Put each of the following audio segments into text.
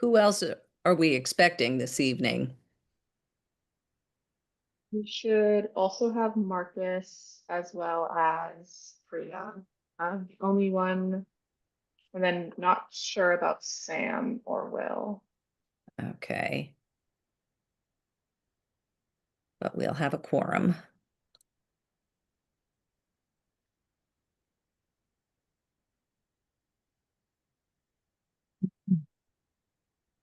Who else are we expecting this evening? We should also have Marcus as well as Priya. Only one, and then not sure about Sam or Will. Okay. But we'll have a quorum.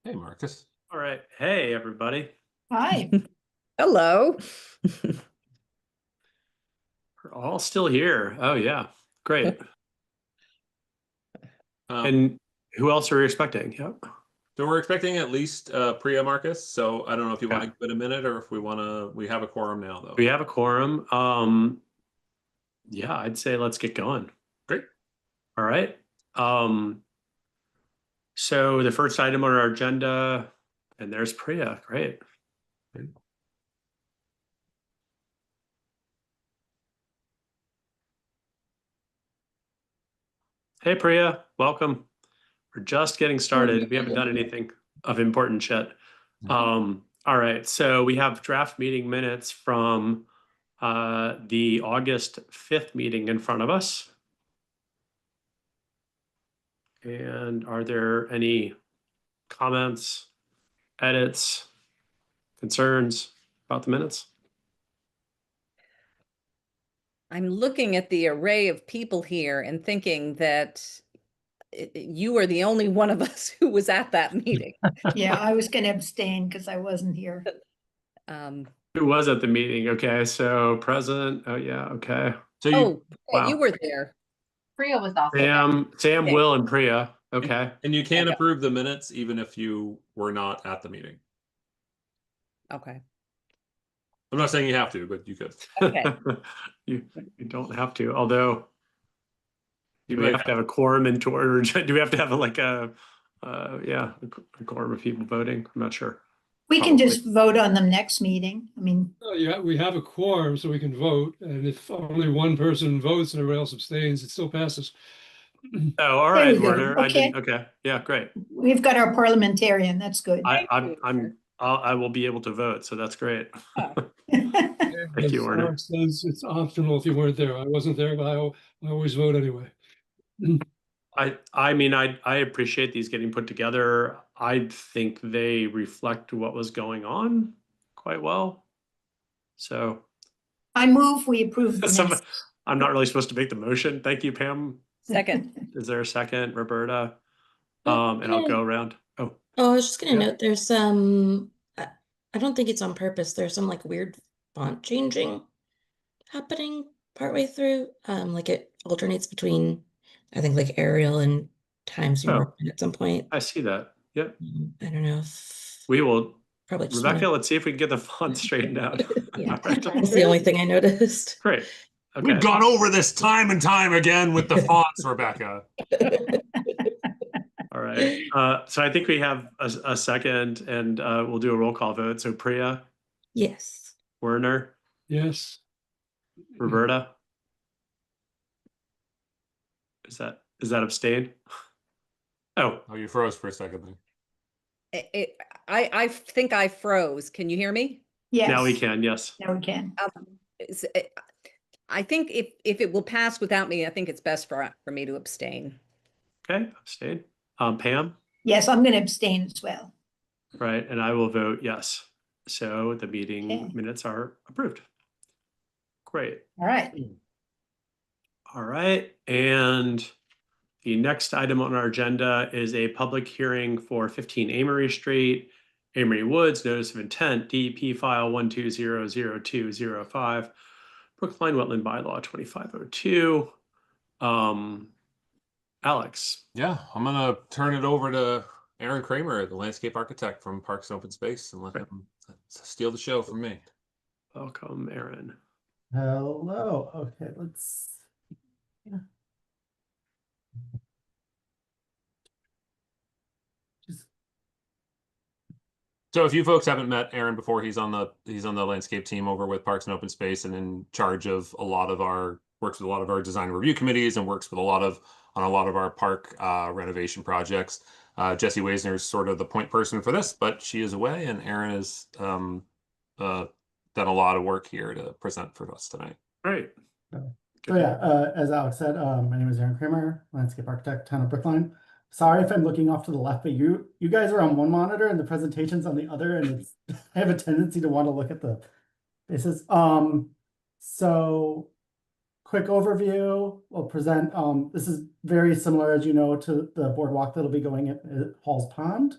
Hey, Marcus. All right. Hey, everybody. Hi. Hello. We're all still here. Oh, yeah. Great. And who else are we expecting? Yep. So we're expecting at least Priya, Marcus. So I don't know if you Okay. want to give it a minute or if we want to. We have a quorum now, though. We have a quorum. Yeah, I'd say let's get going. Great. All right. So the first item on our agenda, and there's Priya. Great. Hey, Priya. Welcome. We're just getting started. We haven't done anything of importance yet. All right. So we have draft meeting minutes from the August 5th meeting in front of us. And are there any comments, edits, concerns about the minutes? I'm looking at the array of people here and thinking that you are the only one of us who was at that meeting. Yeah, I was going to abstain because I wasn't here. Who was at the meeting? Okay, so present. Oh, yeah. Okay. So you Oh, Wow. you were there. Priya was also there. Sam, Okay. Will, and Priya. Okay. and you can Okay. approve the minutes even if you were not at the meeting. Okay. I'm not saying you have to, but you could. Okay. you don't have to, although do we Right. have to have a quorum in order? Do we have to have a quorum of people voting? I'm not sure. We can Probably. just vote on them next meeting. I mean, Yeah, we have a quorum, so we can vote, and if only one person votes and everybody else abstains, it still passes. Oh, all There right, we go. Werner. I Okay. didn't. Okay. Yeah, great. we've got our parliamentarian. That's good. I will be able to vote, so that's great. Thank you, Werner. Says it's optional if you weren't there. I wasn't there, but I always vote anyway. I mean, I appreciate these getting put together. I think they reflect what was going on quite well. So I move we approve the Some- minutes. I'm not really supposed to make the motion. Thank you, Pam. Second. Is there a second, Roberta? And I'll go around. Oh, Oh, I was just gonna Yeah. note there's some, I don't think it's on purpose. There's some like weird font changing happening partway through. Like it alternates between, I think like Arial and Times New Oh. Roman at some point. I see that. Yep. I don't know if We will. probably just Rebecca, wanna- let's see if we can get the font straighted out. Yeah. All right. That's the only thing I noticed. Great. Okay. We've gone over this time and time again with the fonts, Rebecca. All right. So I think we have a second, and we'll do a roll call vote. So Priya, Yes. Werner, Yes. Roberta. Is that abstain? Oh, Oh, you froze for a second then. I think I froze. Can you hear me? Yes. now we can. Yes. Now we can. I think if it will pass without me, I think it's best for me to abstain. Okay. Abstain. Pam. Yes, I'm going to abstain as well. Right. And I will vote yes. So the meeting Okay. minutes are approved. Great. All right. All right. And the next item on our agenda is a public hearing for 15 Amory Street, Amory Woods, notice of intent, DEP file 1200205, Brookline Wetland Bylaw 2502. Alex. Yeah, I'm gonna turn it over to Aaron Kramer, the landscape architect from Parks and Open Space, and let him steal the show from me. Welcome, Aaron. Hello. Okay, let's. Yeah. Just So if you folks haven't met Aaron before, he's on the landscape team over with Parks and Open Space and in charge of a lot of our works with a lot of our design review committees and works with on a lot of our park renovation projects. Jessie Waisner is sort of the point person for this, but she is away, and Aaron has done a lot of work here to present for us tonight. Great. So yeah, as Alex said, my name is Aaron Kramer, landscape architect, town of Brookline. Sorry if I'm looking off to the left, but you guys are on one monitor and the presentation's on the other, and it's I have a tendency to want to look at the faces. So quick overview, we'll present, this is very similar, as you know, to the boardwalk that'll be going at Halls Pond.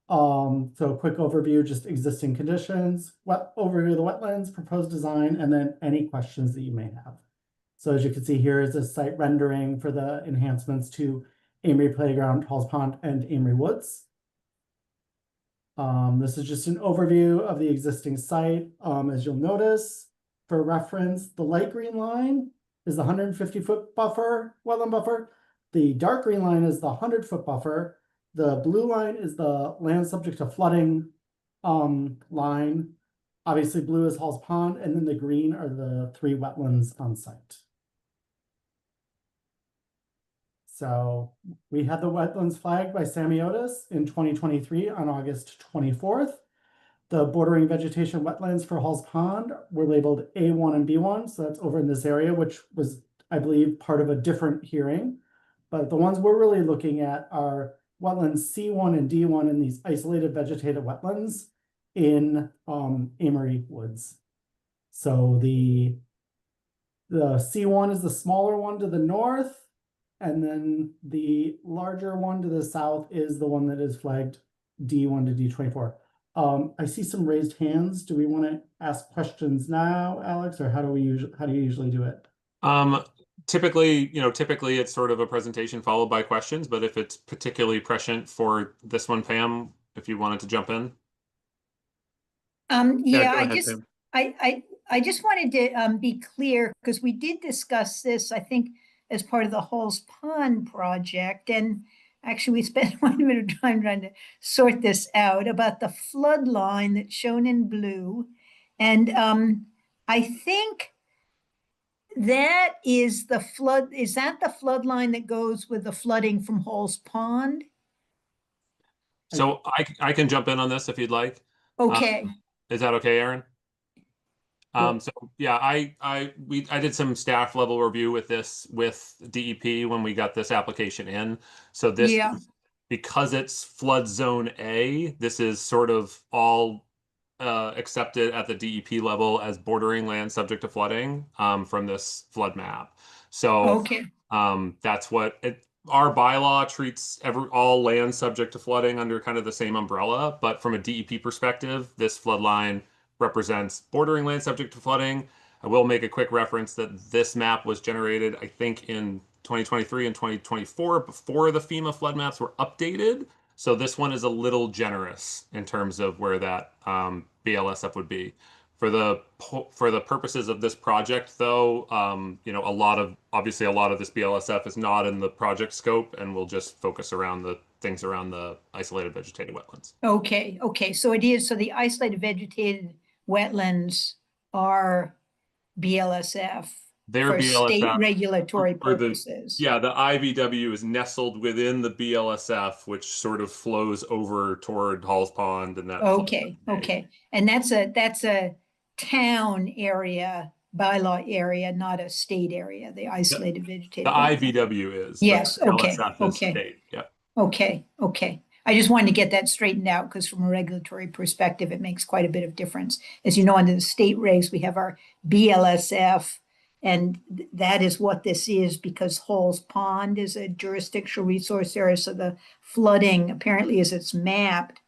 So quick overview, just existing conditions, overview of the wetlands, proposed design, and then any questions that you may have. So as you can see here is a site rendering for the enhancements to Amory Playground, Halls Pond, and Amory Woods. This is just an overview of the existing site. As you'll notice, for reference, the light green line is the 150-foot buffer, wetland buffer. The dark green line is the 100-foot buffer. The blue line is the land subject to flooding line. Obviously, blue is Halls Pond, and then the green are the 3 wetlands on site. So we had the wetlands flagged by Samiotis in 2023 on August 24th. The bordering vegetation wetlands for Halls Pond were labeled A1 and B1, so that's over in this area, which was, I believe, part of a different hearing. But the ones we're really looking at are wetlands C1 and D1 in these isolated vegetative wetlands in Amory Woods. So the C1 is the smaller one to the north, and then the larger one to the south is the one that is flagged D1 to D24. I see some raised hands. Do we want to ask questions now, Alex, or how do you usually do it? Typically it's sort of a presentation followed by questions, but if it's particularly prescient for this one, Pam, if you wanted to jump in. Yeah, Yeah, go ahead, Pam. I just wanted to be clear, because we did discuss this, I think, as part of the Halls Pond project, and actually we spent quite a bit of time trying to sort this out about the flood line that's shown in blue. And I think that is the flood, is that the flood line that goes with the flooding from Halls Pond? So I can jump in on this if you'd like. Okay. Is that okay, Aaron? Yeah. So yeah, I did some staff level review with this with DEP when we got this application in. So this, Yeah. because it's flood zone A, this is sort of all accepted at the DEP level as bordering land subject to flooding from this flood map. So Okay. that's what our bylaw treats all land subject to flooding under kind of the same umbrella, but from a DEP perspective, this flood line represents bordering land subject to flooding. I will make a quick reference that this map was generated, I think, in 2023 and 2024 before the FEMA flood maps were updated. So this one is a little generous in terms of where that BLSF would be. For the purposes of this project, though, obviously a lot of this BLSF is not in the project scope, and we'll just focus around the things around the isolated vegetated wetlands. Okay. So it is, so the isolated vegetated wetlands are BLSF They're for state BLSF regulatory for the- purposes. Yeah, the IVW is nestled within the BLSF, which sort of flows over toward Halls Pond and that. Okay. And that's a town area, bylaw area, not a state area, the isolated vegetated. The wetland. IVW is. but Yes, the okay, BLSF is okay. state, yeah. Okay. I just wanted to get that straightened out, because from a regulatory perspective, it makes quite a bit of difference. As you know, under the state regs, we have our BLSF, and that is what this is, because Halls Pond is a jurisdictional resource area. So the flooding, apparently as it's mapped,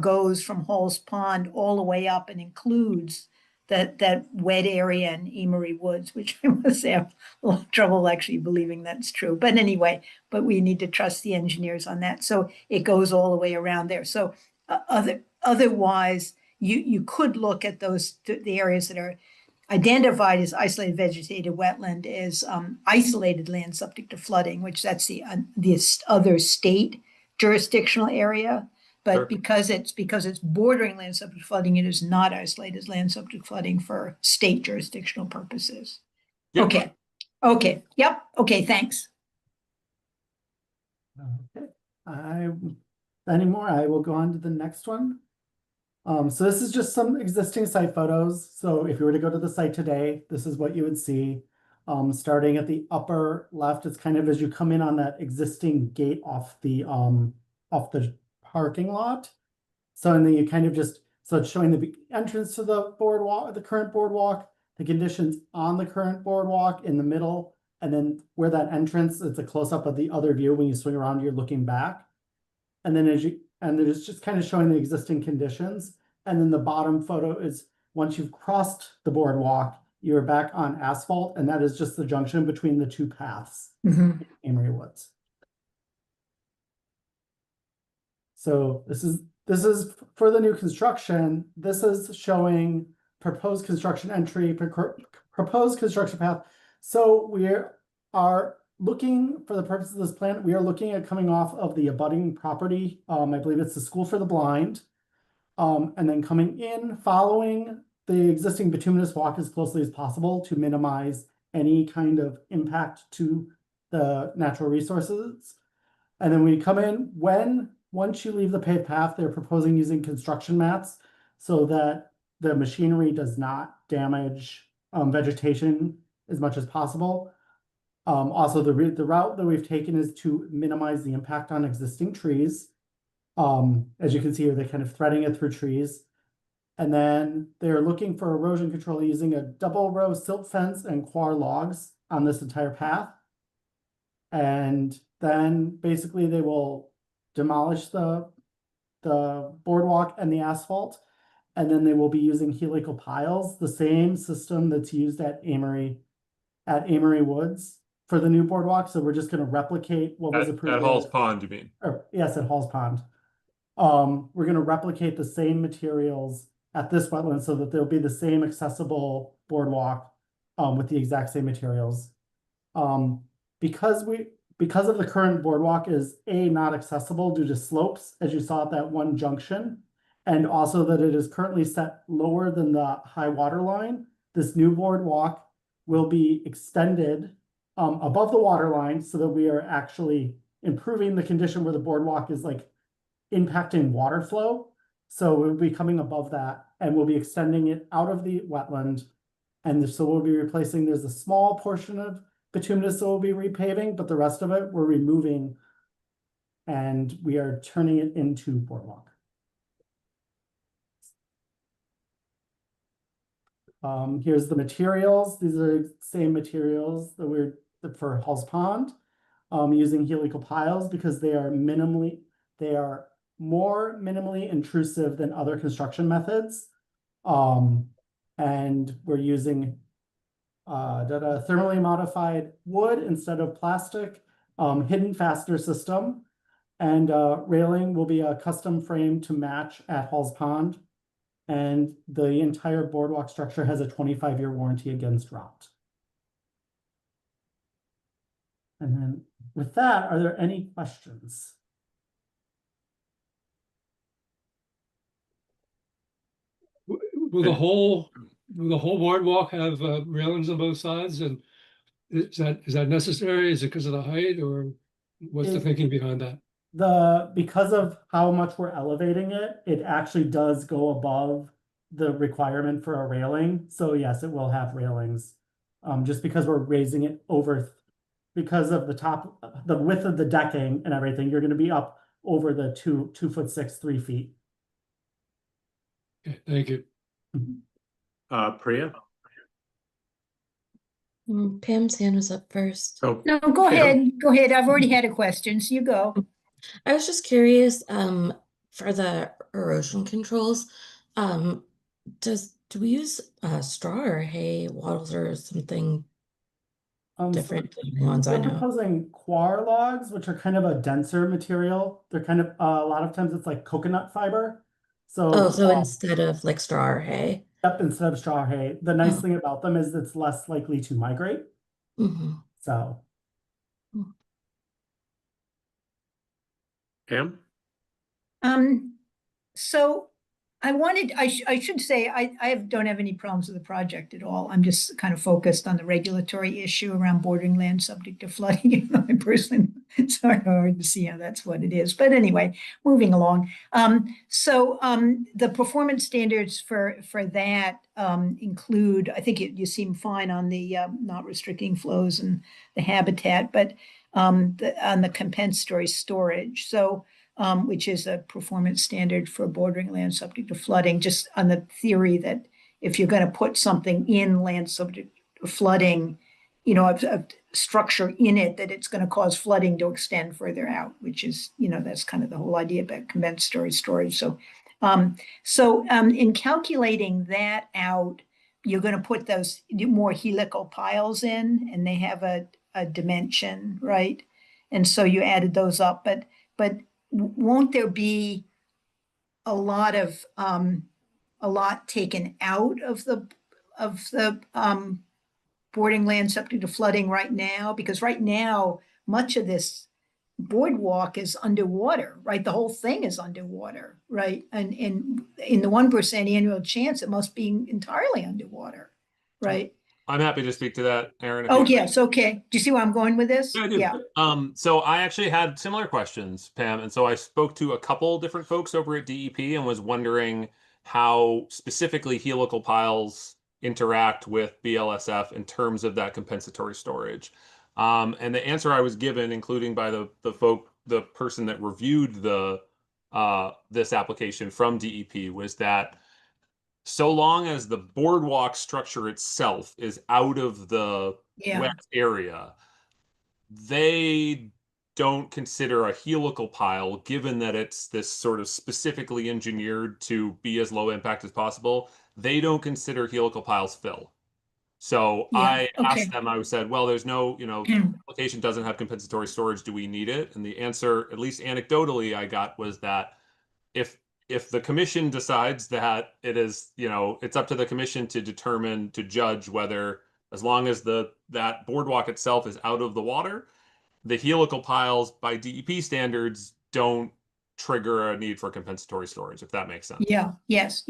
goes from Halls Pond all the way up and includes that wet area in Amory Woods, which I must say I have a lot of trouble actually believing that's true. But anyway, we need to trust the engineers on that. So it goes all the way around there. So otherwise, you could look at the areas that are identified as isolated vegetated wetland as isolated land subject to flooding, which that's the other state jurisdictional area. But Sure. because it's bordering land subject to flooding, it is not isolated as land subject to flooding for state jurisdictional purposes. Yep. Okay, okay, yep, okay, thanks. Okay, anymore, I will go on to the next one. So this is just some existing site photos. So if you were to go to the site today, this is what you would see. Starting at the upper left, it's kind of as you come in on that existing gate off the parking lot. So and then you kind of just, so it's showing the entrance to the boardwalk, the current boardwalk, the conditions on the current boardwalk in the middle, and then where that entrance, it's a close-up of the other view. When you swing around, you're looking back. And then and it's just kind of showing the existing conditions. And then the bottom photo is once you've crossed the boardwalk, you're back on asphalt, and that is just the junction between the two paths, Mhm. Amory Woods. So this is for the new construction. This is showing proposed construction entry, proposed construction path. So we are looking, for the purpose of this plan, we are looking at coming off of the abutting property. I believe it's the School for the Blind. And then coming in, following the existing bituminous walk as closely as possible to minimize any kind of impact to the natural resources. And then we come in, once you leave the paved path, they're proposing using construction mats so that the machinery does not damage vegetation as much as possible. Also, the route that we've taken is to minimize the impact on existing trees. As you can see here, they're kind of threading it through trees. And then they're looking for erosion control using a double row silt fence and quar logs on this entire path. And then basically they will demolish the boardwalk and the asphalt. And then they will be using helical piles, the same system that's used at Amory Woods for the new boardwalk. So we're just going to replicate what was approved. At Hall's Pond, you mean? Yes, at Hall's Pond. We're going to replicate the same materials at this wetland so that there'll be the same accessible boardwalk with the exact same materials. Because of the current boardwalk is not accessible due to slopes, as you saw at that one junction, and also that it is currently set lower than the high water line, this new boardwalk will be extended above the water line so that we are actually improving the condition where the boardwalk is like impacting water flow. So we'll be coming above that and we'll be extending it out of the wetland. And so we'll be replacing, there's a small portion of bituminous that we'll be repaving, but the rest of it we're removing and we are turning it into boardwalk. Here's the materials. These are the same materials that we're for Hall's Pond, using helical piles because they are more minimally intrusive than other construction methods. And we're using thermally modified wood instead of plastic, hidden fastener system, and railing will be a custom frame to match at Hall's Pond. And the entire boardwalk structure has a 25-year warranty against rot. And then with that, are there any questions? Will the whole boardwalk have railings on both sides? And is that necessary? Is it because of the height, or what's the thinking behind that? Because of how much we're elevating it, it actually does go above the requirement for a railing. So yes, it will have railings. Just because we're raising it over, because of the width of the decking and everything, you're going to be up over the 2'6", 3 feet. Okay, thank you. Priya? Pam's hand was up first. Oh, No, go ahead, go ahead. I've already had a question, so you go. I was just curious, for the erosion controls, do we use straw or hay, wattles, or something So different than the ones I we're know? proposing quar logs, which are kind of a denser material. They're kind of a lot of times it's like coconut fiber. So Oh, so instead of like straw or hay. Yep, instead of straw hay. The nice thing about them is it's less likely to migrate. Mm-hmm. So Pam? So I should say, don't have any problems with the project at all. I'm just kind of focused on the regulatory issue around bordering land subject to flooding. Even though I personally, it's sort of hard to see how that's what it is. But anyway, moving along. The performance standards for that include, I think you seem fine on the not restricting flows and the habitat, but on the compensatory storage. So which is a performance standard for bordering land subject to flooding, just on the theory that if you're going to put something in land subject to flooding, a structure in it, that it's going to cause flooding to extend further out, which is, that's kind of the whole idea about compensatory storage. So, in calculating that out, you're going to put those more helical piles in, and they have a dimension, right? And so you added those up, but won't there be a lot taken out of the bordering land subject to flooding right now? Because right now, much of this boardwalk is underwater, right? The whole thing is underwater, right? And in the 1% annual chance, it must be entirely underwater, right? I'm happy to speak to that, Aaron. if Oh, you'd like. yes, okay. Do you see where I'm going with this? Yeah, I do. So I actually had similar questions, Pam, and so I spoke to a couple different folks over at DEP and was wondering how specifically helical piles interact with BLSF in terms of that compensatory storage. And the answer I was given, including by the person that reviewed this application from DEP, was that so long as the boardwalk structure itself is out of the wet area, they don't consider a helical pile, given that it's this sort of specifically engineered to be as low impact as possible. They don't consider helical piles fill. So I asked them, I said, well, there's no, application doesn't have compensatory storage. Do we need it? And the answer, at least anecdotally, I got was that if the commission decides that it is, it's up to the commission to determine, to judge whether, as long as that boardwalk itself is out of the water, the helical piles by DEP standards don't trigger a need for compensatory storage, if that makes sense. Yes,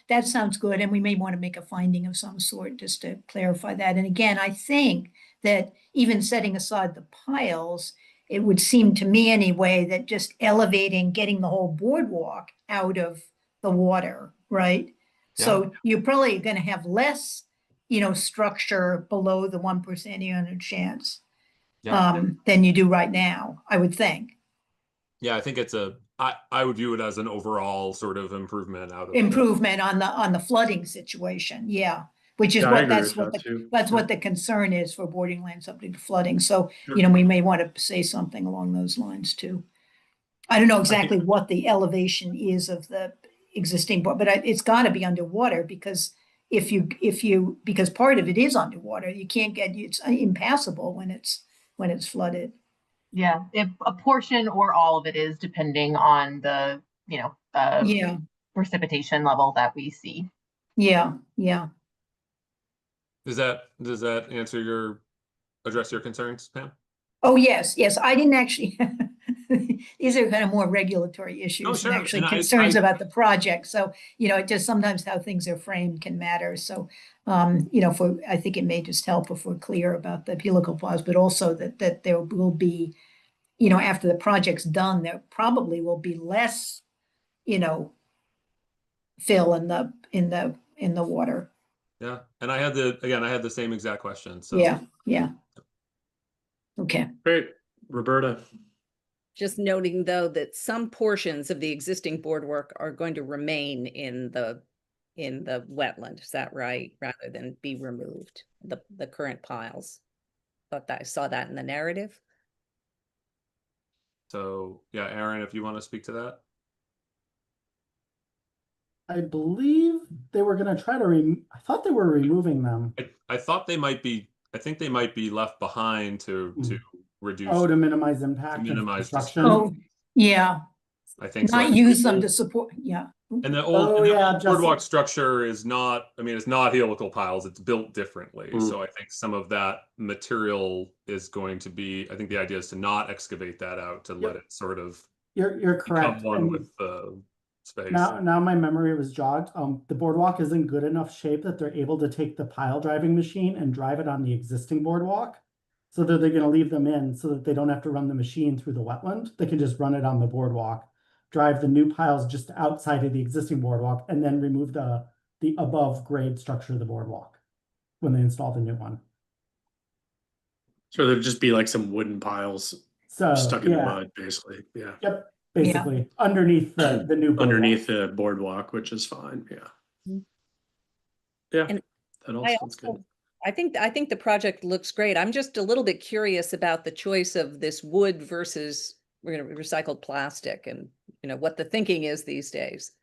that sounds good. And we may want to make a finding of some sort just to clarify that. And again, I think that even setting aside the piles, it would seem to me anyway that just elevating, getting the whole boardwalk out of the water, right? Yeah. So you're probably going to have less, structure below the 1% annual chance than you do right now, I would think. Yeah, I think it's I would view it as an overall sort of improvement on the flooding situation. Yeah. Which is what the concern is for bordering land subject to flooding. So, we may want to say something along those lines too. I don't know exactly what the elevation is of the existing, but it's got to be underwater, because because part of it is underwater, you can't it's impassable when it's flooded. Yeah, if a portion or all of it is, depending on the, precipitation level that we see. Yeah. Does that address your concerns, Pam? Oh, yes. I didn't actually, these are kind of more regulatory issues and actually concerns about the project. So, it just sometimes how things are framed can matter. So, I think it may just help if we're clear about the helical piles, but also that there will be, after the project's done, there probably will be less, fill in the water. Yeah, and I had the same exact question. So yeah. Okay. Great, Roberta. Just noting though that some portions of the existing boardwork are going to remain in the wetland. Is that right? Rather than be removed, the current piles. Thought that I saw that in the narrative. So yeah, Aaron, if you want to speak to that. I believe they were going to try to I thought they were removing them. I thought they might be. I think they might be left behind to reduce. Oh, to minimize impact. To minimize destruction. Oh, yeah. I think not so. Use them to support. Yeah. And the old boardwalk structure is not. I mean, it's not helical piles. It's built differently. So I think some of that material is going to be. I think the idea is to not excavate that out, to let it sort of. You're correct. Become one with the. space. Now my memory was jogged. The boardwalk is in good enough shape that they're able to take the pile driving machine and drive it on the existing boardwalk. So they're going to leave them in so that they don't have to run the machine through the wetland. They can just run it on the boardwalk, drive the new piles just outside of the existing boardwalk, and then remove the above grade structure of the boardwalk when they install the new one. So there'd just be like some wooden piles So stuck in the yeah, mud, basically. Yeah. yep, basically underneath the new boardwalk. Underneath the boardwalk, which is fine. Yeah. Mhm. Yeah. And That all I sounds good. also, I think the project looks great. I'm just a little bit curious about the choice of this wood versus recycled plastic, and what the thinking is these days.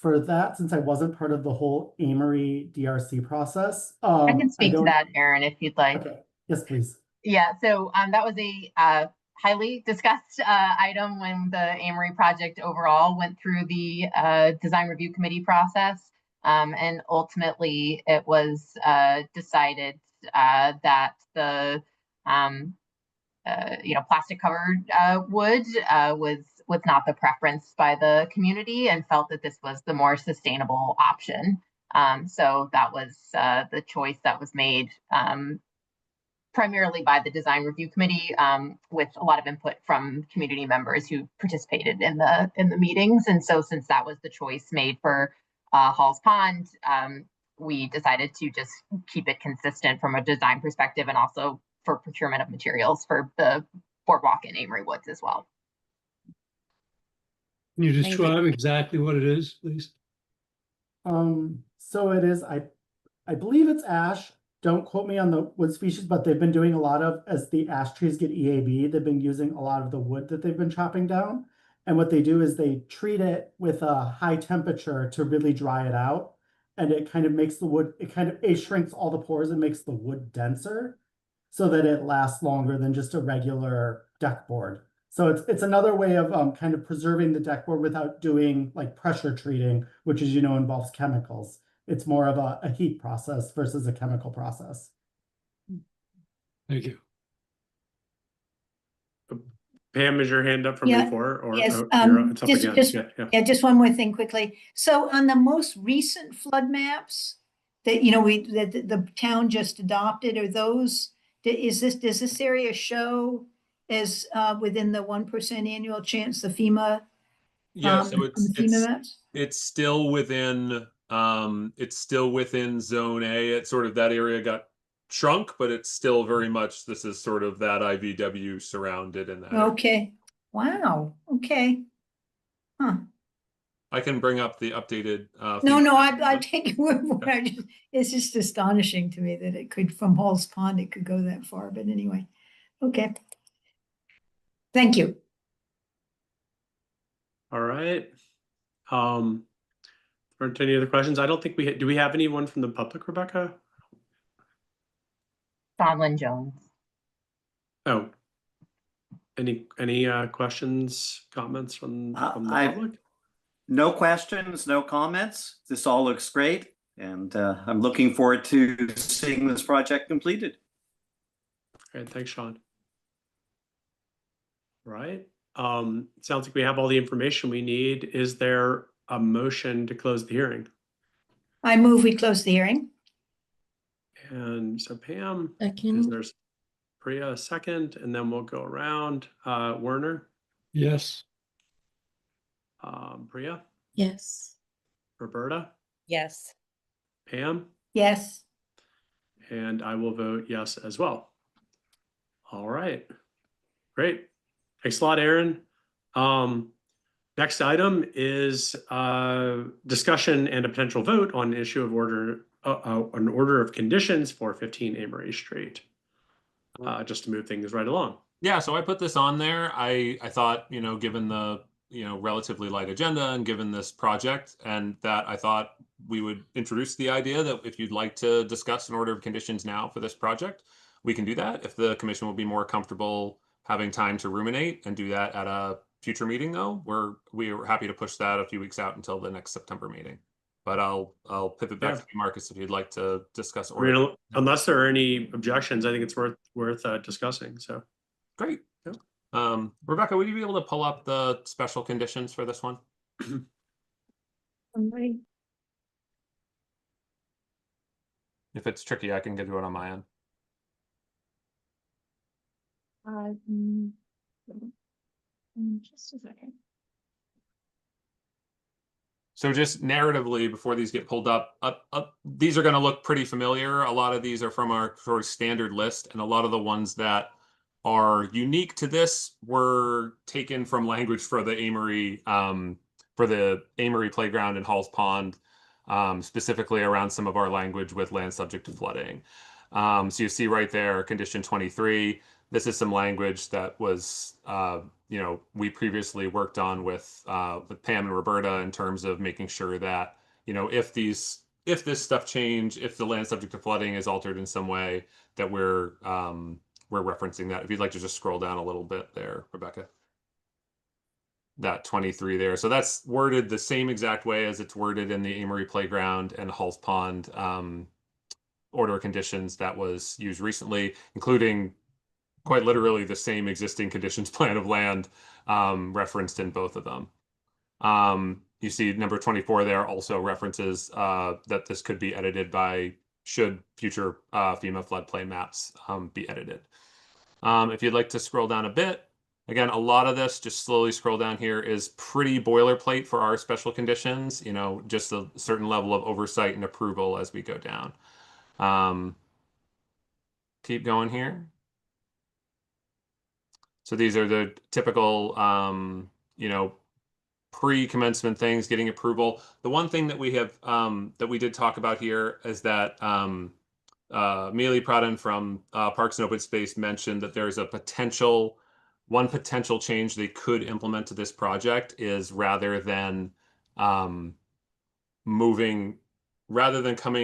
For that, since I wasn't part of the whole Amory DRC process, I can speak to don't- that, Aaron, if you'd like. Okay, yes, please. Yeah, so that was a highly discussed item when the Amory project overall went through the design review committee process. And ultimately, it was decided that the plastic covered wood was not the preference by the community, and felt that this was the more sustainable option. So that was the choice that was made primarily by the design review committee, with a lot of input from community members who participated in the meetings. And so since that was the choice made for Halls Pond, we decided to just keep it consistent from a design perspective, and also for procurement of materials for the boardwalk in Amory Woods as well. Can you Thank you. describe exactly what it is, please? So it is, I believe it's ash. Don't quote me on the wood species, but they've been doing a lot of, as the ash trees get EAB, they've been using a lot of the wood that they've been chopping down. And what they do is they treat it with a high temperature to really dry it out. And it kind of makes the wood, it shrinks all the pores and makes the wood denser so that it lasts longer than just a regular deck board. So it's another way of kind of preserving the deck board without doing like pressure treating, which as you know involves chemicals. It's more of a heat process versus a chemical process. Thank you. Pam, is your hand up from Yeah, before? Or yes, it's up just- again? just- Yeah. Yeah, just one more thing quickly. So on the most recent flood maps that, the town just adopted, are those, does this area show as within the 1% annual chance, the FEMA? Yeah, so on the FEMA maps? it's still within zone A. It's sort of, that area got shrunk, but it's still very much, this is sort of that IVW surrounded in that area. Okay, wow, okay. Huh. I can bring up the updated No, I take your word for it. It's just astonishing to me that it could, from Halls Pond, it could go that far, but anyway, okay. Thank you. All right. Aren't any other questions? I don't think do we have anyone from the public, Rebecca? Donlin Jones. Oh, any questions, comments from the public? No questions, no comments. This all looks great, and I'm looking forward to seeing this project completed. Great, thanks, Sean. Right. Sounds like we have all the information we need. Is there a motion to close the hearing? I move we close the hearing. And so Pam, Second. there's Priya a second, and then we'll go around. Werner, Yes. Priya, Yes. Roberta, Yes. Pam, Yes. and I will vote yes as well. All right, great. Thanks a lot, Aaron. Next item is discussion and a potential vote on an issue of an order of conditions for 15 Amory Street. Just to move things right along. Yeah, so I put this on there. I thought, given the, relatively light agenda and given this project, and that I thought we would introduce the idea that if you'd like to discuss an order of conditions now for this project, we can do that. If the commission will be more comfortable having time to ruminate and do that at a future meeting, though, we're happy to push that a few weeks out until the next September meeting. But I'll pivot back to you, Marcus, if you'd like to discuss Unless there are any objections, I think it's worth discussing. So great. Yeah. Rebecca, would you be able to pull up the special conditions for this one? If it's tricky, I can get to it on my end. Just a second. So just narratively, before these get pulled up, these are going to look pretty familiar. A lot of these are from our sort of standard list, and a lot of the ones that are unique to this were taken from language for the Amory playground in Halls Pond, specifically around some of our language with land subject to flooding. So you see right there, condition 23. This is some language that was, we previously worked on with Pam and Roberta in terms of making sure that, if this stuff change, if the land subject to flooding is altered in some way, that we're referencing that. If you'd like to just scroll down a little bit there, Rebecca. That 23 there. So that's worded the same exact way as it's worded in the Amory Playground and Halls Pond order of conditions that was used recently, including quite literally the same existing conditions plan of land referenced in both of them. You see number 24 there also references that this could be edited by should future FEMA floodplain maps be edited. If you'd like to scroll down a bit, again, a lot of this, just slowly scroll down here, is pretty boilerplate for our special conditions, just a certain level of oversight and approval as we go down. Keep going here. So these are the typical, pre-commencement things, getting approval. The one thing that we have, that we did talk about here is that Mealy Pradhan from Parks and Open Space mentioned that there's one potential change they could implement to this project is rather than coming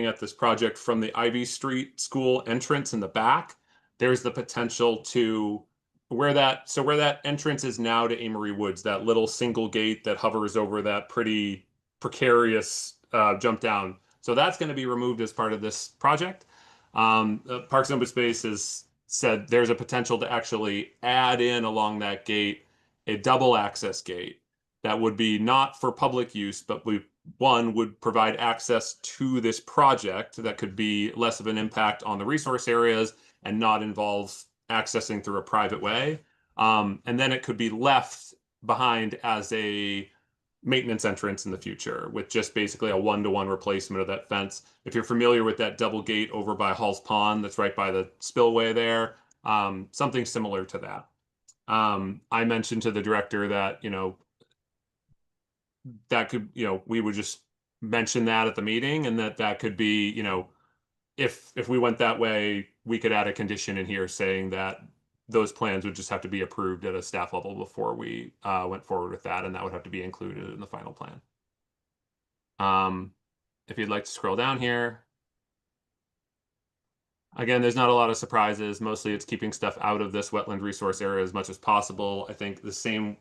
at this project from the Ivy Street School entrance in the back, there's the potential to where that entrance is now to Amory Woods, that little single gate that hovers over that pretty precarious jump down. So that's going to be removed as part of this project. Parks and Open Space has said there's a potential to actually add in along that gate a double access gate that would be not for public use, but would provide access to this project that could be less of an impact on the resource areas and not involve accessing through a private way. And then it could be left behind as a maintenance entrance in the future with just basically a one-to-one replacement of that fence. If you're familiar with that double gate over by Halls Pond, that's right by the spillway there, something similar to that. I mentioned to the director that, that could, we would just mention that at the meeting, and that could be, if we went that way, we could add a condition in here saying that those plans would just have to be approved at a staff level before we went forward with that, and that would have to be included in the final plan. If you'd like to scroll down here. Again, there's not a lot of surprises. Mostly it's keeping stuff out of this wetland resource area as much as possible. I think the same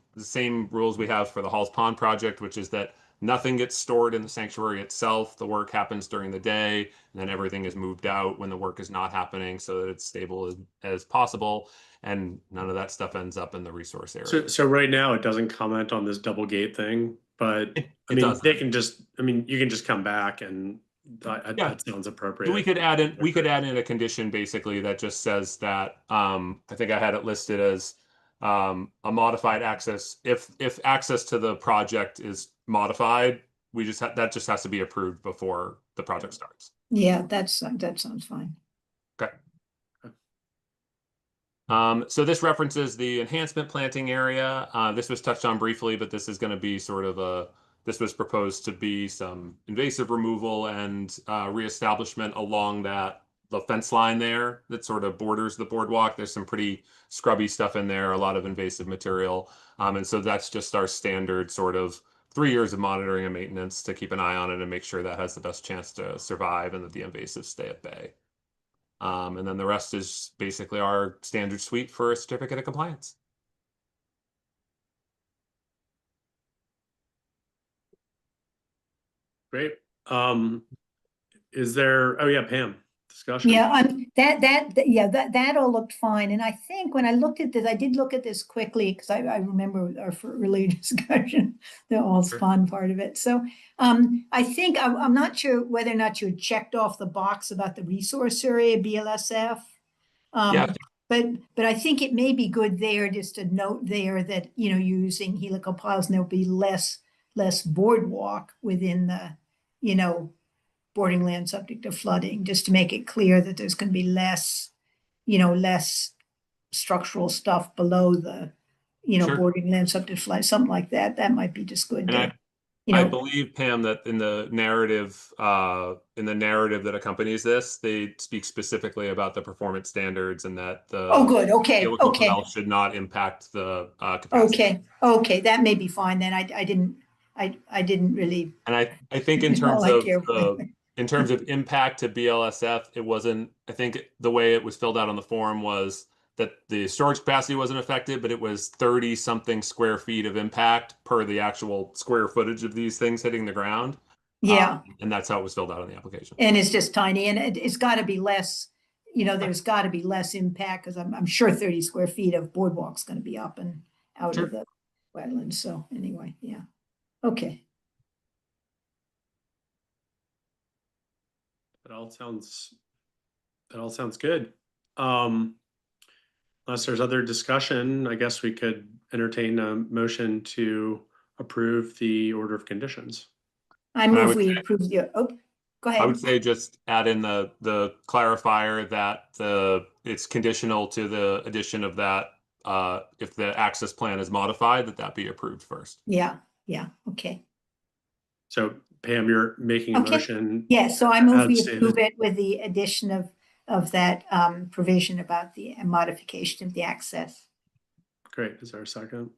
rules we have for the Halls Pond project, which is that nothing gets stored in the sanctuary itself. The work happens during the day, and then everything is moved out when the work is not happening so that it's stable as possible. And none of that stuff ends up in the resource area. So right now it doesn't comment on this double gate thing, but I mean, doesn't. they can just, you can just come back and that sounds appropriate. We could add in a condition basically that just says that, I think I had it listed as a modified access. If access to the project is modified, that just has to be approved before the project starts. Yeah, that sounds fine. Okay. So this references the enhancement planting area. This was touched on briefly, but this is going to be sort of this was proposed to be some invasive removal and reestablishment along the fence line there that sort of borders the boardwalk. There's some pretty scrubby stuff in there, a lot of invasive material. And so that's just our standard sort of 3 years of monitoring and maintenance to keep an eye on it and make sure that has the best chance to survive and that the invasives stay at bay. And then the rest is basically our standard suite for a certificate of compliance. Great. Is there, oh yeah, Pam, discussion. Yeah, that all looked fine. And I think when I looked at this, I did look at this quickly because I remember our earlier discussion, the all Sure. spawn part of it. So I think I'm not sure whether or not you had checked off the box about the resource area, BLSF. Yeah. But I think it may be good there just to note there that, you know, using helical piles, and there'll be less boardwalk within the, you know, boarding land subject to flooding, just to make it clear that there's going to be less, you know, less structural stuff below the, you know, Sure. boarding land subject to flood, something like that. That might be just good. And To, you I know, believe, Pam, that in the narrative that accompanies this, they speak specifically about the performance standards and that the oh, good. Okay. helical Okay. pile should not impact the capacity. Okay. Okay. That may be fine then. I didn't really. And I think in It's terms not like of you're- in terms of impact to BLSF, it wasn't, I think the way it was filled out on the form was that the storage capacity wasn't affected, but it was 30 something square feet of impact per the actual square footage of these things hitting the ground. Yeah. And that's how it was filled out on the application. And it's just tiny, and it's got to be less, you know, there's got to be less impact because I'm sure 30 square feet of boardwalk's going to be up and out Sure. of the wetlands. So anyway, yeah. Okay. That all sounds good. Unless there's other discussion, I guess we could entertain a motion to approve the order of conditions. I And I move would we say- approve the, oh, go I ahead. would say just add in the clarifier that it's conditional to the addition of that if the access plan is modified, that be approved first. Yeah, okay. So Pam, you're making a Okay. motion. Yeah, so I move As we stated. approve it with the addition of that provision about the modification of the access. Great. Is there a second?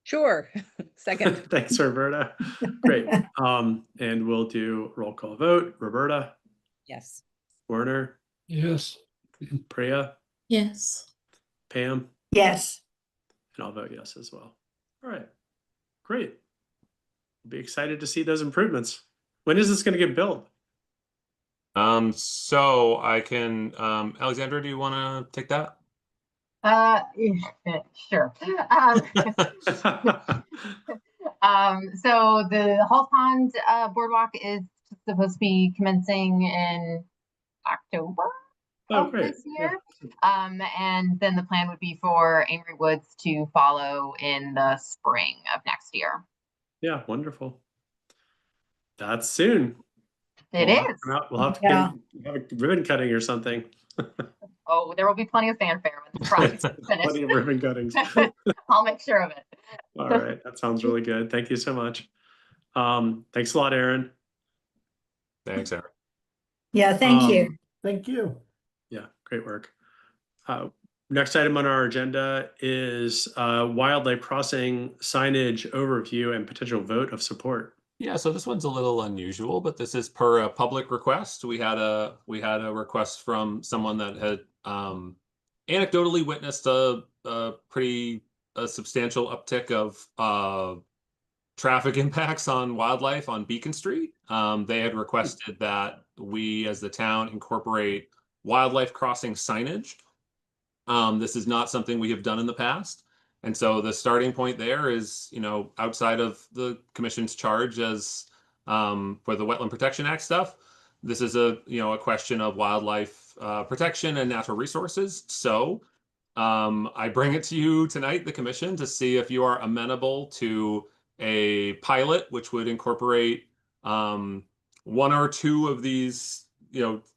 Sure. Second. Thanks, Roberta. Great. And we'll do roll call vote. Roberta, Yes. Werner, Yes. Priya, Yes. Pam, Yes. and I'll vote yes as well. All right. Great. We'll be excited to see those improvements. When is this going to get built? So I can, Alexandra, do you want to take that? Sure. So the Halls Pond Boardwalk is supposed to be commencing in October Oh, of great. this year. And then the plan would be for Amory Woods to follow in the spring of next year. Yeah, wonderful. That's soon. It We'll have to is. come out- We'll have to Yeah. have a ribbon cutting or something. Oh, there will be plenty of fanfare when the project's Plenty of finished. ribbon cuttings. I'll make sure of it. All right, that sounds really good. Thank you so much. Thanks a lot, Aaron. Thanks, Aaron. Yeah, thank you. Thank you. Yeah, great work. Next item on our agenda is wildlife crossing signage overview and potential vote of support. Yeah, so this one's a little unusual, but this is per a public request. We had a request from someone that had anecdotally witnessed a pretty substantial uptick of traffic impacts on wildlife on Beacon Street. They had requested that we, as the town, incorporate wildlife crossing signage. This is not something we have done in the past. And so the starting point there is, you know, outside of the commission's charge as for the Wetland Protection Act stuff, this is a question of wildlife protection and natural resources. So I bring it to you tonight, the commission, to see if you are amenable to a pilot, which would incorporate one or two of these,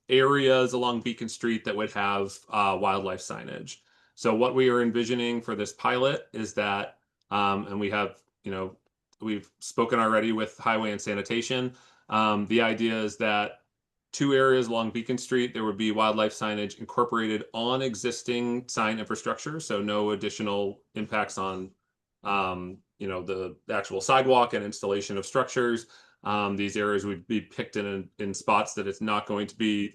areas along Beacon Street that would have wildlife signage. So what we are envisioning for this pilot is that, and we have, we've spoken already with Highway and Sanitation. The idea is that 2 areas along Beacon Street, there would be wildlife signage incorporated on existing sign infrastructure. So no additional impacts on, the actual sidewalk and installation of structures. These areas would be picked in spots that it's not going to be,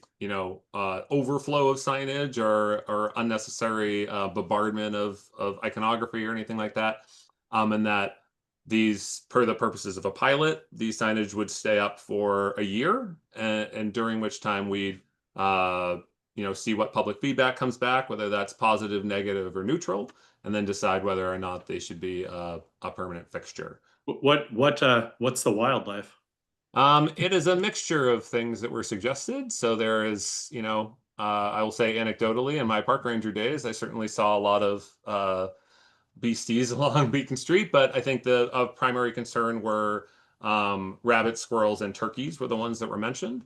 overflow of signage or unnecessary bombardment of iconography or anything like that. And that these, per the purposes of a pilot, these signage would stay up for a year, and during which time we'd see what public feedback comes back, whether that's positive, negative, or neutral, and then decide whether or not they should be a permanent fixture. What's the wildlife? It is a mixture of things that were suggested. So there is, I will say anecdotally, in my park ranger days, I certainly saw a lot of beasties along Beacon Street, but I think the of primary concern were rabbits, squirrels, and turkeys were the ones that were mentioned.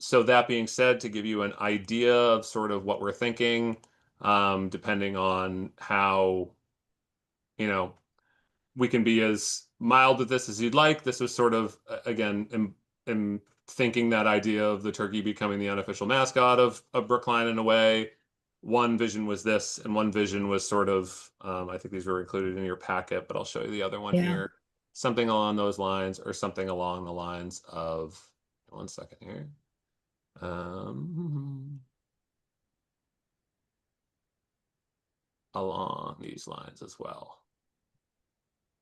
So that being said, to give you an idea of sort of what we're thinking, depending on how, we can be as mild with this as you'd like. This was sort of, again, am thinking that idea of the turkey becoming the unofficial mascot of Brookline in a way. One vision was this, and one vision was sort of, I think these were included in your packet, but I'll show you the other one here. Something along those lines, or something along the lines of, one second here. Along these lines as well.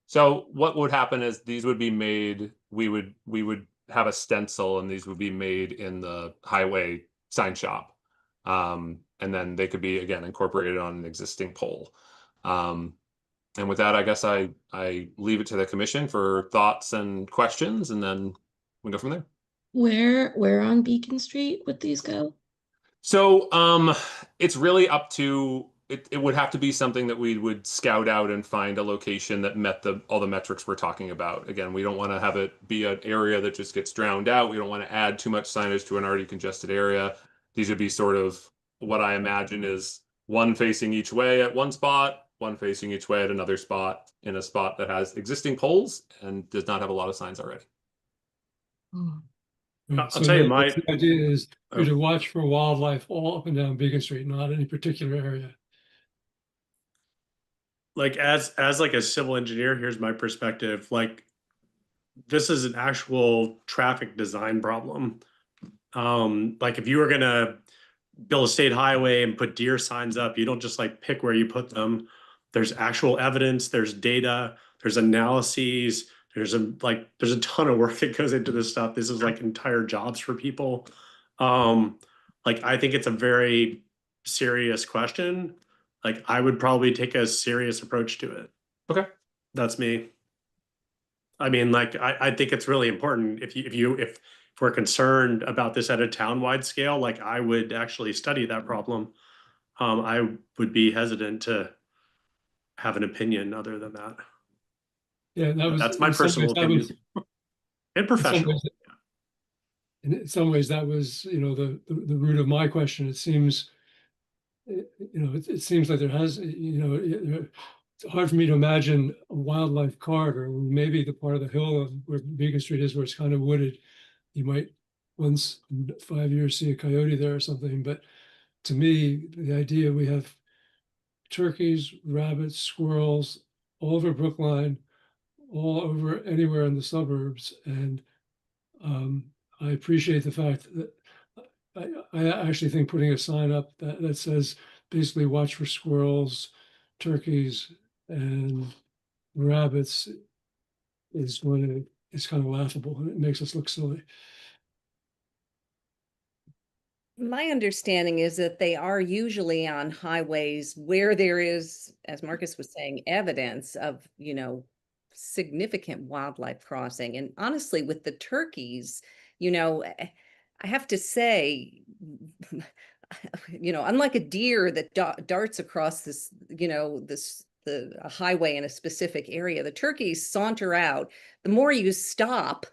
So what would happen is these would be made, we would have a stencil, and these would be made in the highway sign shop. And then they could be, again, incorporated on an existing pole. And with that, I guess I leave it to the commission for thoughts and questions, and then we go from there. Where on Beacon Street would these go? So it's really up to, it would have to be something that we would scout out and find a location that met all the metrics we're talking about. Again, we don't want to have it be an area that just gets drowned out. We don't want to add too much signage to an already congested area. These would be sort of what I imagine is one facing each way at one spot, one facing each way at another spot, in a spot that has existing poles and does not have a lot of signs already. I'll tell you, the idea is to watch for wildlife all up and down Beacon Street, not any particular area. Like as like a civil engineer, here's my perspective. Like, this is an actual traffic design problem. Like if you were gonna build a state highway and put deer signs up, you don't just like pick where you put them. There's actual evidence, there's data, there's analyses, there's a ton of work that goes into this stuff. This is like entire jobs for people. Like I think it's a very serious question. Like I would probably take a serious approach to it. Okay. That's me. I mean, like I think it's really important if we're concerned about this at a town-wide scale, like I would actually study that problem. I would be hesitant to have an opinion other than that. Yeah, that's my personal opinion. And professional. In some ways, that was, the root of my question. It seems, it seems like there has, it's hard for me to imagine a wildlife corridor. Maybe the part of the hill where Beacon Street is, where it's kind of wooded, you might once in 5 years see a coyote there or something. But to me, the idea we have turkeys, rabbits, squirrels all over Brookline, all over anywhere in the suburbs. And I appreciate the fact that I actually think putting a sign up that says basically watch for squirrels, turkeys, and rabbits is kind of laughable, and it makes us look silly. My understanding is that they are usually on highways where there is, as Marcus was saying, evidence of, significant wildlife crossing. And honestly, with the turkeys, I have to say, unlike a deer that darts across this, the highway in a specific area, the turkeys saunter out. The more you stop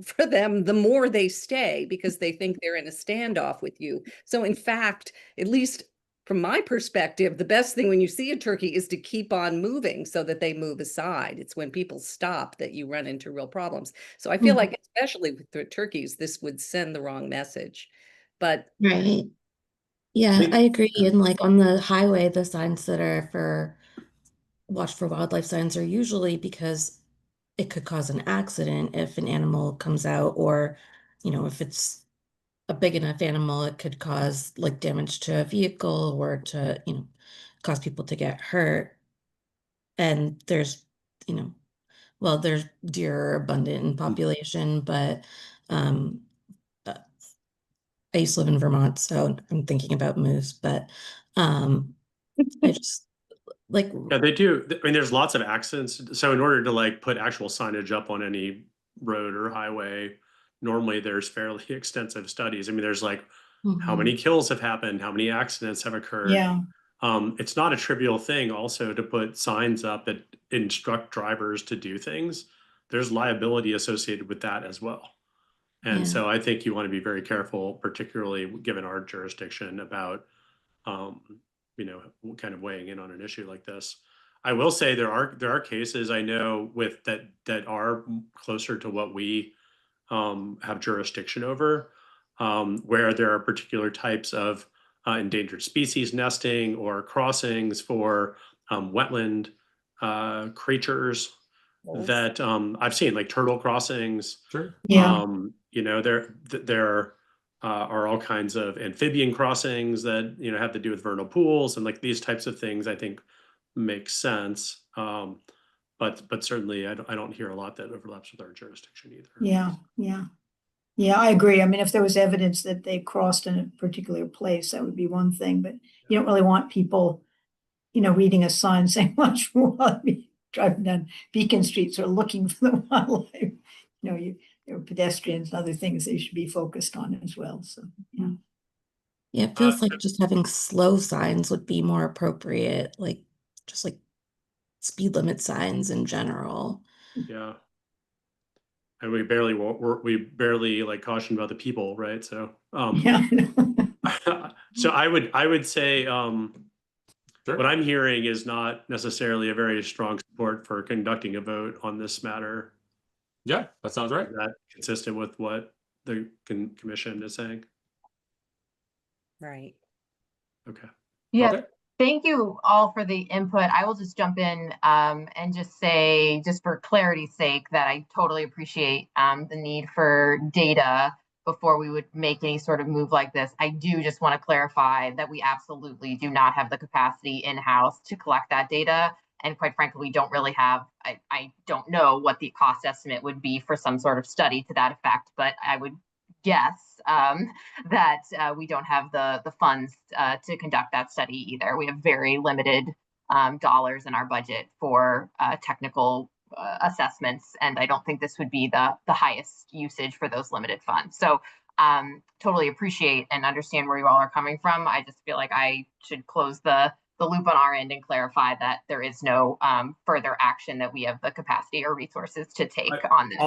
for them, the more they stay because they think they're in a standoff with you. So in fact, at least from my perspective, the best thing when you see a turkey is to keep on moving so that they move aside. It's when people stop that you run into real problems. So I feel like, especially with the turkeys, this would send the wrong message. But right. Yeah, I agree. And like on the highway, the signs that are for watch for wildlife signs are usually because it could cause an accident if an animal comes out, or, if it's a big enough animal, it could cause like damage to a vehicle or to, cause people to get hurt. And there's, well, there's deer are abundant in population, but um, uh, I used to live in Vermont, so I'm thinking about moose, but I just like, Yeah, they do. I mean, there's lots of accidents. So in order to like put actual signage up on any road or highway, normally there's fairly extensive studies. I mean, there's like how many kills have happened, how many accidents have occurred. Yeah, It's not a trivial thing also to put signs up that instruct drivers to do things. There's liability associated with that as well. And Yeah. so I think you want to be very careful, particularly given our jurisdiction, about kind of weighing in on an issue like this. I will say there are cases I know with that are closer to what we have jurisdiction over, where there are particular types of endangered species nesting or crossings for wetland creatures that I've seen, like turtle crossings. Sure. yeah, There are all kinds of amphibian crossings that have to do with vernal pools, and like these types of things I think make sense. But certainly I don't hear a lot that overlaps with our jurisdiction either. yeah, yeah. Yeah, I agree. I mean, if there was evidence that they crossed in a particular place, that would be one thing, but you don't really want people, reading a sign saying watch wallaby driving down Beacon Street, sort of looking for the wildlife. There are pedestrians and other things they should be focused on as well. So, yeah. Yeah, it feels like just having slow signs would be more appropriate, like just like speed limit signs in general. Yeah. And we barely like caution about the people, right? So Yeah. so I would say Sure. what I'm hearing is not necessarily a very strong support for conducting a vote on this matter. Yeah, that sounds right. Is that consistent with what the commission is saying? Right. Okay. Yeah, Okay. thank you all for the input. I will just jump in and just say, just for clarity's sake, that I totally appreciate the need for data before we would make any sort of move like this. I do just want to clarify that we absolutely do not have the capacity in-house to collect that data. And quite frankly, we don't really have, I don't know what the cost estimate would be for some sort of study to that effect, but I would guess that we don't have the funds to conduct that study either. We have very limited dollars in our budget for technical assessments, and I don't think this would be the highest usage for those limited funds. So totally appreciate and understand where you all are coming from. I just feel like I should close the loop on our end and clarify that there is no further action that we have the capacity or resources to take on this.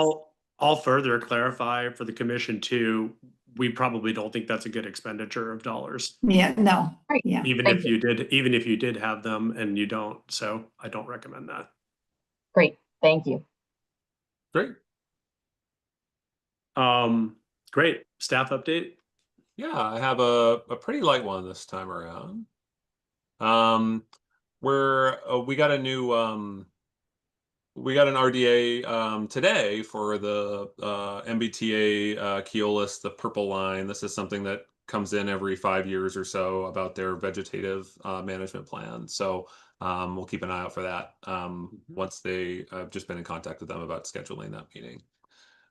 I'll further clarify for the commission too. We probably don't think that's a good expenditure of dollars. Yeah, no. Right. Yeah. Even if you did have them and you don't. So I don't recommend that. Great. Thank you. Great. Great. Staff update. Yeah, I have a pretty light one this time around. We got a new we got an RDA today for the MBTA Keolis, the purple line. This is something that comes in every 5 years or so about their vegetative management plan. So we'll keep an eye out for that once I've just been in contact with them about scheduling that meeting.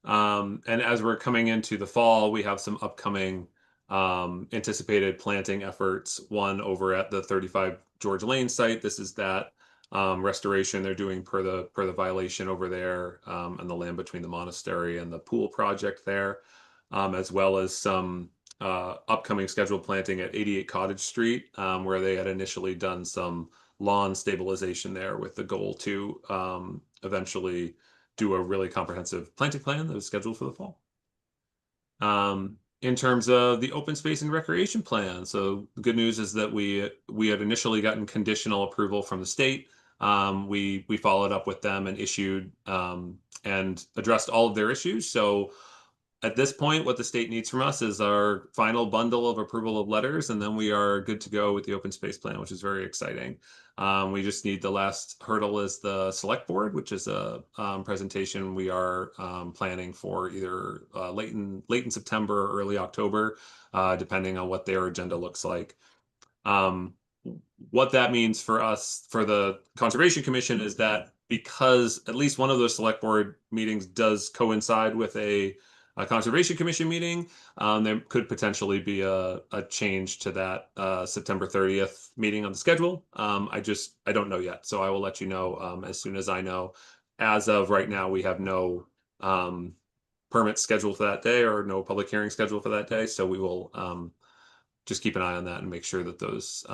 And as we're coming into the fall, we have some upcoming anticipated planting efforts. One over at the 35 George Lane site. This is that restoration they're doing per the violation over there and the land between the monastery and the pool project there, as well as some upcoming scheduled planting at 88 Cottage Street, where they had initially done some lawn stabilization there with the goal to eventually do a really comprehensive planting plan that is scheduled for the fall. In terms of the open space and recreation plan, so the good news is that we had initially gotten conditional approval from the state. We followed up with them and issued and addressed all of their issues. So at this point, what the state needs from us is our final bundle of approval of letters, and then we are good to go with the open space plan, which is very exciting. We just need the last hurdle is the select board, which is a presentation we are planning for either late in September or early October, depending on what their agenda looks like. what that means for us, for the Conservation Commission, is that because at least one of those select board meetings does coincide with a Conservation Commission meeting, there could potentially be a change to that September 30th meeting on the schedule. I don't know yet, so I will let you know as soon as I know. As of right now, we have no permits scheduled for that day or no public hearing scheduled for that day, so we will just keep an eye on that and make sure that those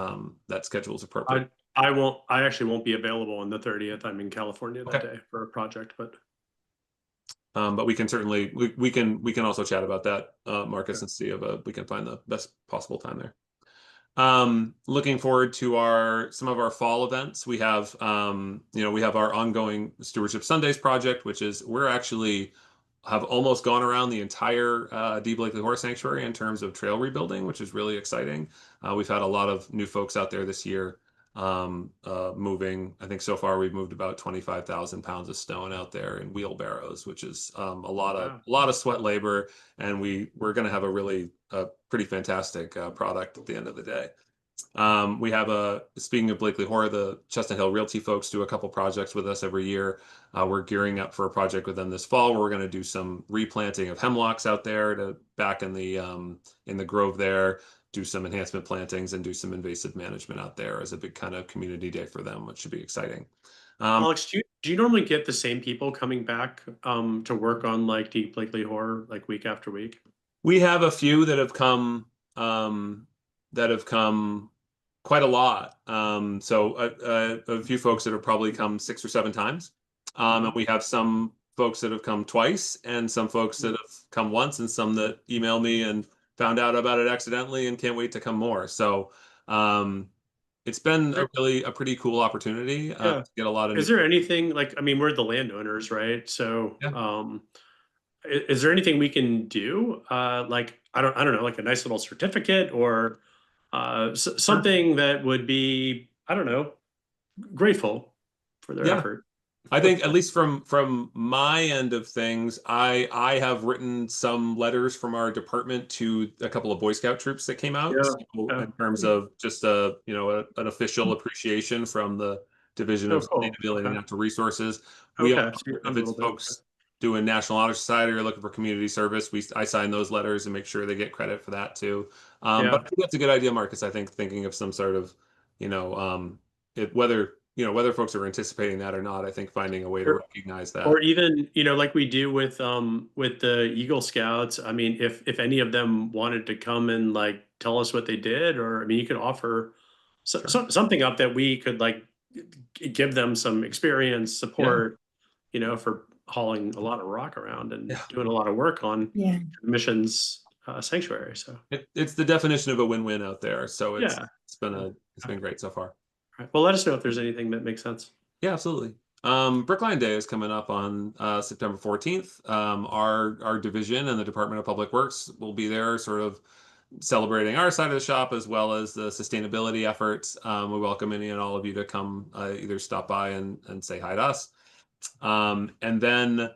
that schedule is appropriate. I actually won't be available on the 30th. I'm in California that Okay. day for a project, but we can certainly we can also chat about that, Marcus, and see if we can find the best possible time there. Looking forward to some of our fall events. We have we have our ongoing Stewardship Sundays project, which is we're actually have almost gone around the entire D. Blakely Horse Sanctuary in terms of trail rebuilding, which is really exciting. We've had a lot of new folks out there this year moving. I think so far we've moved about 25,000 pounds of stone out there in wheelbarrows, which is a lot of sweat labor, and we're going to have a pretty fantastic product at the end of the day. We have speaking of Blakely Horror, the Chestnut Hill Realty folks do a couple projects with us every year. We're gearing up for a project with them this fall where we're going to do some replanting of hemlocks out there back in the grove there, do some enhancement plantings and do some invasive management out there as a big kind of community day for them, which should be exciting. Alex, do you normally get the same people coming back to work on like Deep Blakely Horror like week after week? We have a few that have come quite a lot. So a few folks that have probably come 6 or 7 times. And we have some folks that have come twice and some folks that have come once and some that email me and found out about it accidentally and can't wait to come more. So it's been a pretty cool opportunity to get a lot of. Is there anything like, I mean, we're the landowners, right? So Yeah. Is there anything we can do? Like, I don't know, like a nice little certificate or something that would be, I don't know, grateful for their effort. I think at least from my end of things, I have written some letters from our department to a couple of Boy Scout troops that came out in terms of just an official appreciation from the Division of Sustainability and Natural Resources. We also, if it's folks doing National Honor Society or looking for community service, I sign those letters and make sure they get credit for that too. But I think that's a good idea, Marcus. I think thinking of some sort of, whether folks are anticipating that or not, I think finding a way to recognize that. Or even, like we do with the Eagle Scouts. I mean, if any of them wanted to come and like tell us what they did, or I mean, you could offer something up that we could like give them some experience, support, for hauling a lot of rock around and doing a lot of work on missions sanctuary. So it's the definition of a win-win out there. So it's been great so far. Right. Well, let us know if there's anything that makes sense. Yeah, absolutely. Brookline Day is coming up on September 14th. Our division and the Department of Public Works will be there sort of celebrating our side of the shop as well as the sustainability efforts. We welcome any and all of you to come either stop by and say hi to us. And then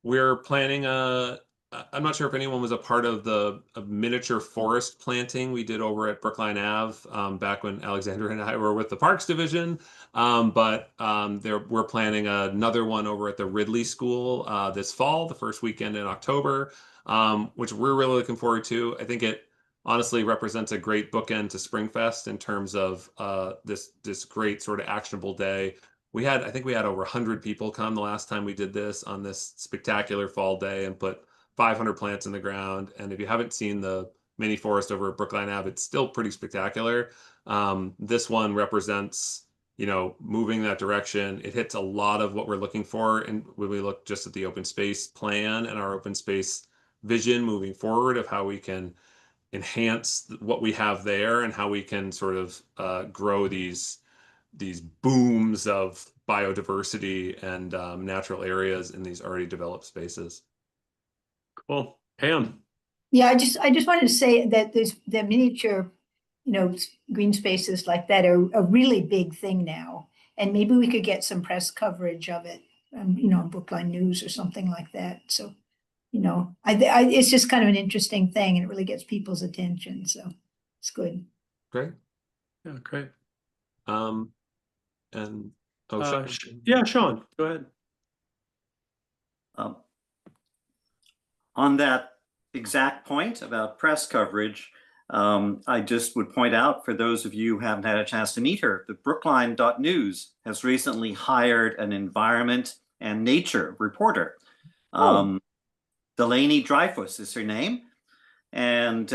we're planning I'm not sure if anyone was a part of the miniature forest planting we did over at Brookline Ave back when Alexandra and I were with the Parks Division. But we're planning another one over at the Ridley School this fall, the first weekend in October, which we're really looking forward to. I think it honestly represents a great bookend to Springfest in terms of this great sort of actionable day. I think we had over 100 people come the last time we did this on this spectacular fall day and put 500 plants in the ground. And if you haven't seen the mini forest over at Brookline Ave, it's still pretty spectacular. This one represents, moving that direction. It hits a lot of what we're looking for. And when we look just at the open space plan and our open space vision moving forward of how we can enhance what we have there and how we can sort of grow these booms of biodiversity and natural areas in these already developed spaces. Cool. Pam. Yeah, I just wanted to say that the miniature, green spaces like that are a really big thing now. And maybe we could get some press coverage of it, Brookline News or something like that. So, it's just kind of an interesting thing and it really gets people's attention. So it's good. Great. Yeah, great. And Sean. Yeah, Sean, go ahead. On that exact point about press coverage, I just would point out for those of you who haven't had a chance to meet her, the Brookline.news has recently hired an environment and nature reporter. Delaney Dreyfus is her name. And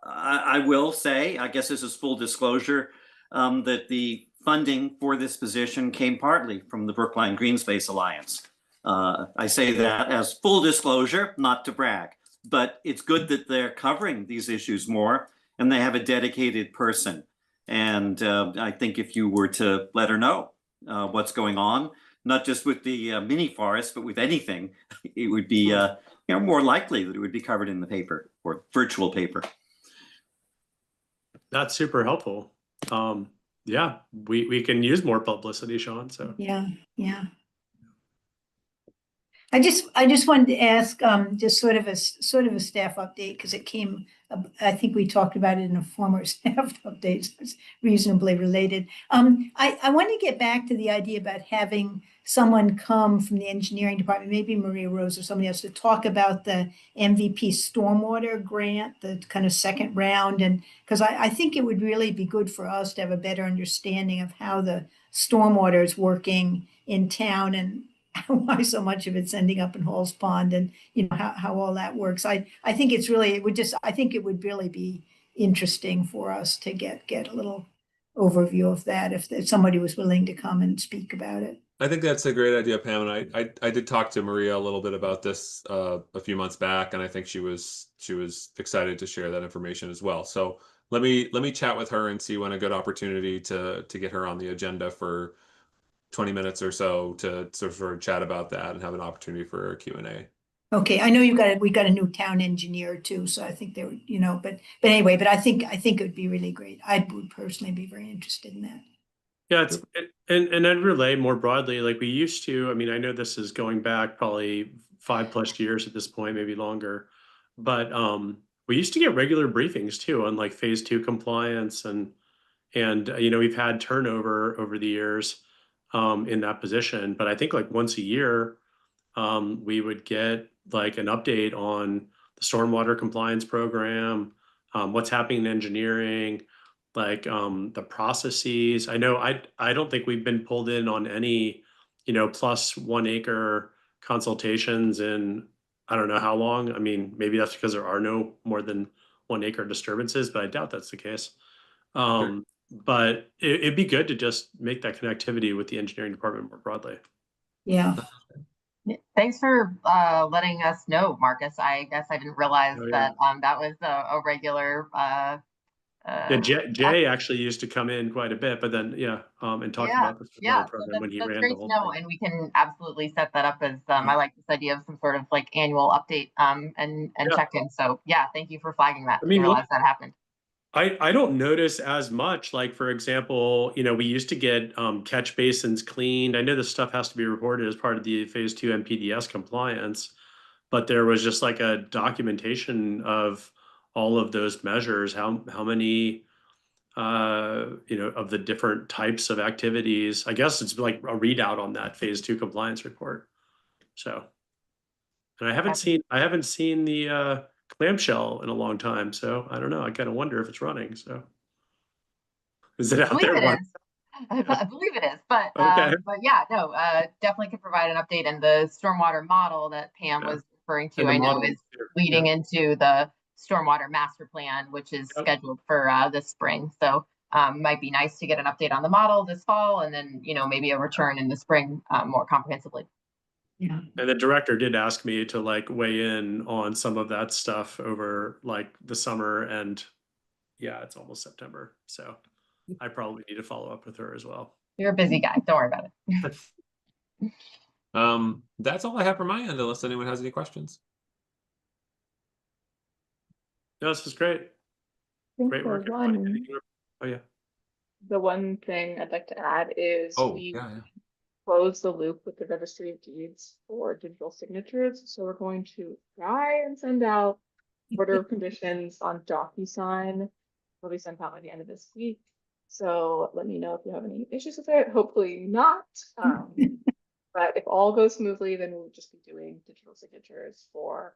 I will say, I guess this is full disclosure, that the funding for this position came partly from the Brookline Green Space Alliance. I say that as full disclosure, not to brag, but it's good that they're covering these issues more and they have a dedicated person. And I think if you were to let her know what's going on, not just with the mini forest, but with anything, it would be more likely that it would be covered in the paper or virtual paper. That's super helpful. Yeah, we can use more publicity, Sean. So Yeah. I just wanted to ask, just sort of a staff update, because it came, I think we talked about it in a former staff update, so it's reasonably related. I want to get back to the idea about having someone come from the engineering department, maybe Maria Rose or somebody else, to talk about the MVP stormwater grant, the kind of second round. And because I think it would really be good for us to have a better understanding of how the stormwater is working in town and why so much of it's ending up in Halls Pond, and how all that works. I think it's really, I think it would really be interesting for us to get a little overview of that if somebody was willing to come and speak about it. I think that's a great idea, Pam. And I did talk to Maria a little bit about this a few months back, and I think she was excited to share that information as well. So let me chat with her and see when a good opportunity to get her on the agenda for 20 minutes or so to sort of chat about that and have an opportunity for a Q&A. Okay, I know we got a new town engineer too, so I think they would, but anyway, but I think it would be really great. I would personally be very interested in that. yeah, and I'd relay more broadly, like we used to. I mean, I know this is going back probably 5+ years at this point, maybe longer, but we used to get regular briefings too on like phase 2 compliance, and we've had turnover over the years in that position, but I think like once a year we would get like an update on the stormwater compliance program, what's happening in engineering, like the processes. I know I don't think we've been pulled in on any plus 1 acre consultations in I don't know how long. I mean, maybe that's because there are no more than 1 acre disturbances, but I doubt that's the case. Sure. But it'd be good to just make that connectivity with the engineering department more broadly. Yeah. Thanks for letting us know, Marcus. I guess I didn't realize that that was a regular. Jay actually used to come in quite a bit, but then and talk about the program when he ran the whole thing. And we can absolutely set that up as I like this idea of some sort of like annual update and check-in. So yeah, thank you for flagging that. I mean, realize that happened. I don't notice as much, like, for example, we used to get catch basins cleaned. I know this stuff has to be reported as part of the phase 2 NPDES compliance, but there was just like a documentation of all of those measures, how many, of the different types of activities. I guess it's like a readout on that phase 2 compliance report. So, and I haven't seen the clamshell in a long time, so I don't know. I kind of wonder if it's running. So is it out there? I believe it is, but okay. But yeah, no, definitely could provide an update. And the stormwater model that Pam was referring to, I know is leading into the stormwater master plan, which is scheduled for this spring. So might be nice to get an update on the model this fall, and then maybe a return in the spring more comprehensively. Yeah. And the director did ask me to like weigh in on some of that stuff over like the summer, and it's almost September, so I probably need to follow up with her as well. You're a busy guy, don't worry about it. That's all I have from my end, unless anyone has any questions. No, this is great. Great work. Oh yeah. The one thing I'd like to add is we close the loop with the Registry of Deeds for digital signatures. So we're going to try and send out order of conditions on DocuSign. Will be sent out by the end of this week. So let me know if you have any issues with it. Hopefully not. But if all goes smoothly, then we'll just be doing digital signatures for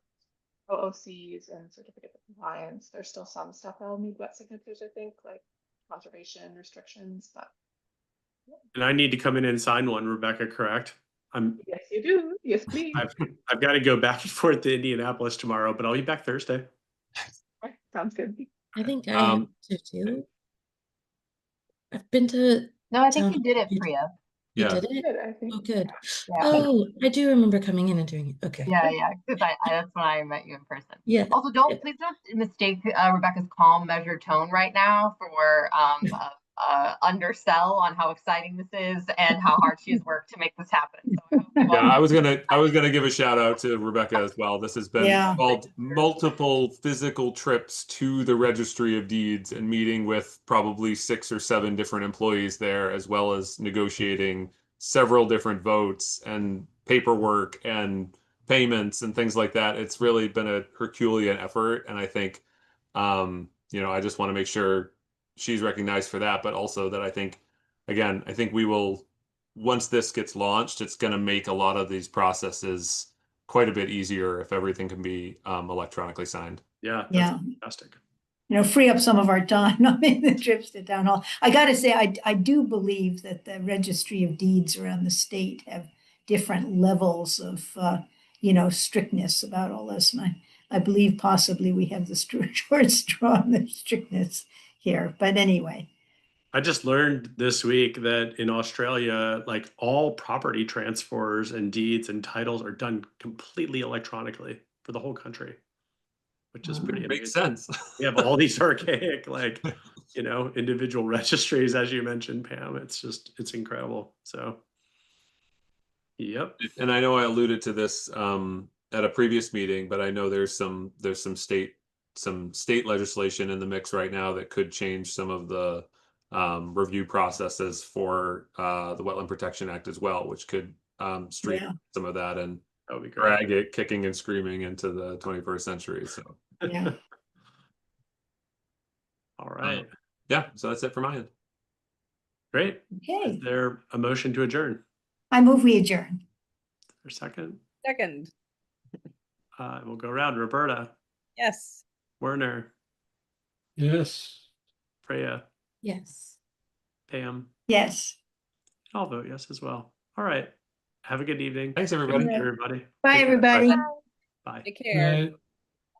OOCs and certificate of compliance. There's still some stuff that'll need wet signatures, I think, like conservation restrictions, but And I need to come in and sign one, Rebecca, correct? yes, you do. Yes, please. I've got to go back and forth to Indianapolis tomorrow, but I'll be back Thursday. Right, sounds good. I think I have to too. I've been to. No, I think town you did it, hall. Priya. You Yeah. did it? Good, I think. Oh, good. Yeah. Oh, I do remember coming in and doing it. Okay. Yeah, yeah, because that's when I met you in person. Yeah. Also, please don't mistake Rebecca's calm, measured tone right now for undersell on how exciting this is and how hard she has worked to make this happen. So I hope you Yeah, all- I was gonna give a shout out to Rebecca as well. This has been Yeah. involved multiple physical trips to the Registry of Deeds and meeting with probably 6 or 7 different employees there, as well as negotiating several different votes and paperwork and payments and things like that. It's really been a Herculean effort, and I think, I just want to make sure she's recognized for that, but also that I think we will, once this gets launched, it's going to make a lot of these processes quite a bit easier if everything can be electronically signed. Yeah, that's Yeah. fantastic. Free up some of our time on the trips to town hall. I got to say, I do believe that the Registry of Deeds around the state have different levels of, strictness about all this. And I believe possibly we have the short straw on the strictness here. But anyway, I just learned this week that in Australia, like all property transfers and deeds and titles are done completely electronically for the whole country, which is pretty Makes amazing. sense. We have all these archaic, individual registries, as you mentioned, Pam. It's incredible. So, yep. And I know I alluded to this at a previous meeting, but I know there's some state legislation in the mix right now that could change some of the review processes for the Wetland Protection Act as well, which could streamline some of that and That would be great. drag it kicking and screaming into the 21st century. So yeah. All right. yeah, so that's it for my end. Great. Okay. Is there a motion to adjourn? I move we adjourn. Or second? Second, We'll go around. Roberta, yes. Werner, Yes. Freya, Yes. Pam. Yes. I'll vote yes as well. All right. Have a good evening. Thanks, everybody. Good night, everybody. Bye, Take care. everybody. Bye. Take care. Right.